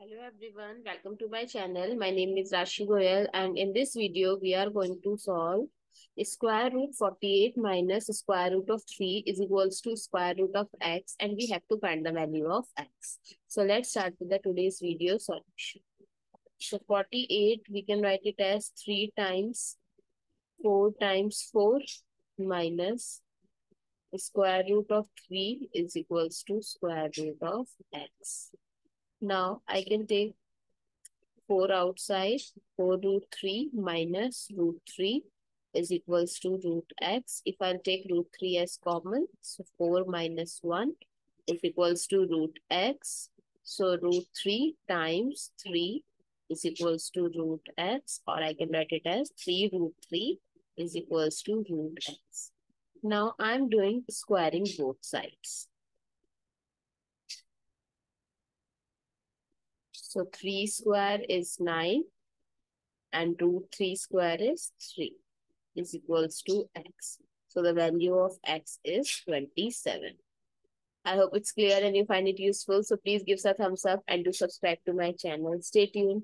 Hello everyone, welcome to my channel. My name is Rashi Goel and in this video we are going to solve square root 48 minus square root of 3 is equals to square root of x and we have to find the value of x. So let's start with the today's video solution. So 48 we can write it as 3 times 4 times 4 minus square root of 3 is equals to square root of x. Now I can take 4 outside, 4 root 3 minus root 3 is equals to root x. If I'll take root 3 as common, so 4 minus 1 is equals to root x. So root 3 times 3 is equals to root x, or I can write it as 3 root 3 is equals to root x. Now I'm doing squaring both sides. So 3 square is 9 and root 3 square is 3 is equals to x. So the value of x is 27. I hope it's clear and you find it useful. So please give us a thumbs up and do subscribe to my channel. Stay tuned.